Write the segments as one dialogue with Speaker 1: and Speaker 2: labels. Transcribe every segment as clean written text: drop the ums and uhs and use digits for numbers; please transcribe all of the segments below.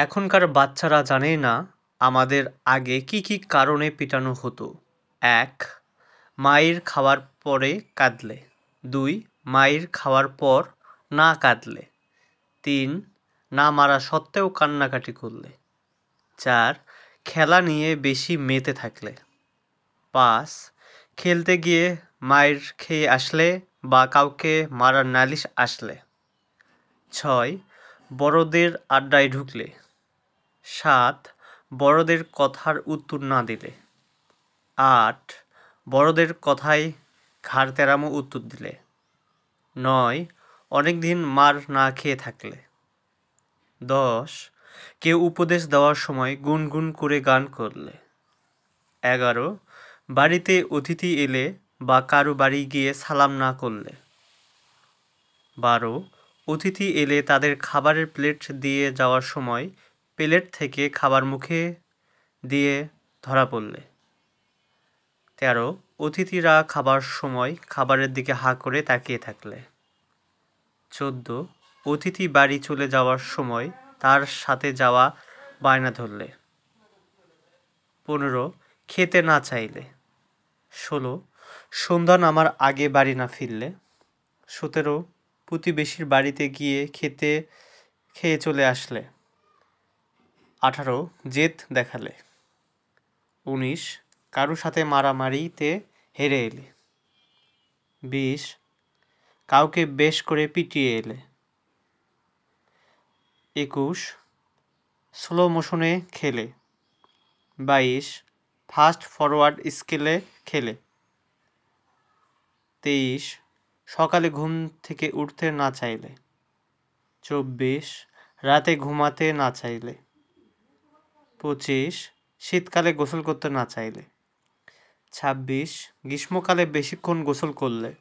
Speaker 1: এখনকার বাচ্চারা জানেই না আমাদের আগে কি কি কারণে পিটানো হতো। ১. মায়ের খাওয়ার পরে কাঁদলে। ২. মায়ের খাওয়ার পর না কাঁদলে। ৩. না মারা সত্ত্বেও কান্নাকাটি করলে। ৪. খেলা নিয়ে বেশি মেতে থাকলে। ৫. খেলতে গিয়ে মায়ের খেয়ে আসলে বা কাউকে মারার নালিশ আসলে। ৬. বড়দের আড্ডায় ঢুকলে। ৭. বড়দের কথার উত্তর না দিলে। ৮. বড়দের কথায় ঘাড় তেরামো উত্তর দিলে। ৯. অনেকদিন মার না খেয়ে থাকলে। ১০. কেউ উপদেশ দেওয়ার সময় গুনগুন করে গান করলে। ১১. বাড়িতে অতিথি এলে বা কারো বাড়ি গিয়ে সালাম না করলে। ১২. অতিথি এলে তাদের খাবারের প্লেট দিয়ে যাওয়ার সময় প্লেট থেকে খাবার মুখে দিয়ে ধরা পড়লে। ১৩. অতিথিরা খাবার সময় খাবারের দিকে হাঁ করে তাকিয়ে থাকলে। ১৪. অতিথি বাড়ি চলে যাওয়ার সময় তার সাথে যাওয়া বায়না ধরলে। ১৫. খেতে না চাইলে। ১৬. সন্ধ্যা নামার আগে বাড়ি না ফিরলে। ১৭. প্রতিবেশীর বাড়িতে গিয়ে খেয়ে চলে আসলে। ১৮. জেদ দেখালে। ১৯. কারো সাথে মারামারিতে হেরে এলে। ২০. কাউকে বেশ করে পিটিয়ে এলে। ২১. স্লো মোশনে খেলে। ২২. ফাস্ট ফরওয়ার্ড স্কেলে খেলে। ২৩. সকালে ঘুম থেকে উঠতে না চাইলে। ২৪. রাতে ঘুমাতে না চাইলে। ২৫. শীতকালে গোসল করতে না চাইলে। ২৬. গ্রীষ্মকালে বেশিক্ষণ গোসল করলে।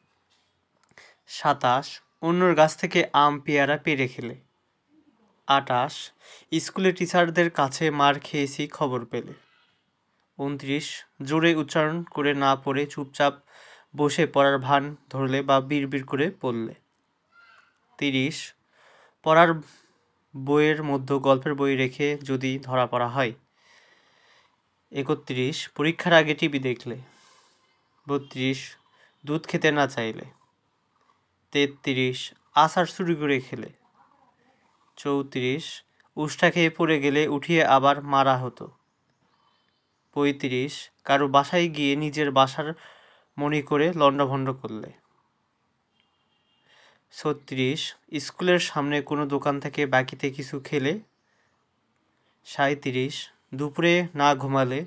Speaker 1: ২৭. অন্যর গাছ থেকে আম পেয়ারা পেড়ে খেলে। ২৮. স্কুলে টিচারদের কাছে মার খেয়েছি খবর পেলে। ২৯. জোরে উচ্চারণ করে না পড়ে চুপচাপ বসে পড়ার ভান ধরলে বা বিড়বিড় করে পড়লে। ৩০. পড়ার বইয়ের মধ্যে গল্পের বই রেখে যদি ধরা পড়া হয়। ৩১. পরীক্ষার আগে টিভি দেখলে। ৩২. দুধ খেতে না চাইলে। ৩৩. আচার চুরি করে খেলে। ৩৪. উষ্টা খেয়ে পড়ে গেলে উঠিয়ে আবার মারা হতো। ৩৫. কারো বাসায় গিয়ে নিজের বাসার মনে করে লণ্ডভণ্ড করলে। ৩৬. স্কুলের সামনে কোনো দোকান থেকে বাকিতে কিছু খেলে। ৩৭. দুপুরে না ঘুমালে।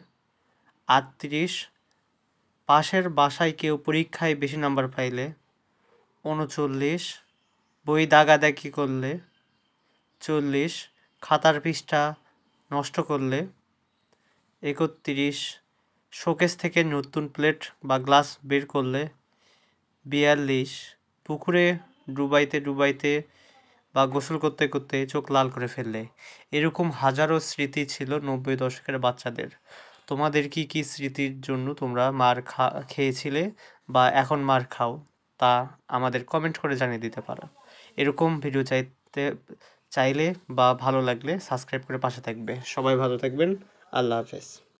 Speaker 1: ৩৮. পাশের বাসায় কেউ পরীক্ষায় বেশি নাম্বার পাইলে। ৩৯. বই দাগাদাগি করলে। ৪০. খাতার পৃষ্ঠা নষ্ট করলে। ৩১. শোকেস থেকে নতুন প্লেট বা গ্লাস বের করলে। ৪২. পুকুরে ডুবাইতে বা গোসল করতে করতে চোখ লাল করে ফেললে। এরকম হাজারো স্মৃতি ছিল ৯০ দশকের বাচ্চাদের। তোমাদের কি কি স্মৃতির জন্য তোমরা মার খেয়েছিলে বা এখন মার খাও তা আমাদের কমেন্ট করে জানিয়ে দিতে পারো। এরকম ভিডিও চাইলে বা ভালো লাগলে সাবস্ক্রাইব করে পাশে থাকবে। সবাই ভালো থাকবেন। আল্লাহ হাফেজ।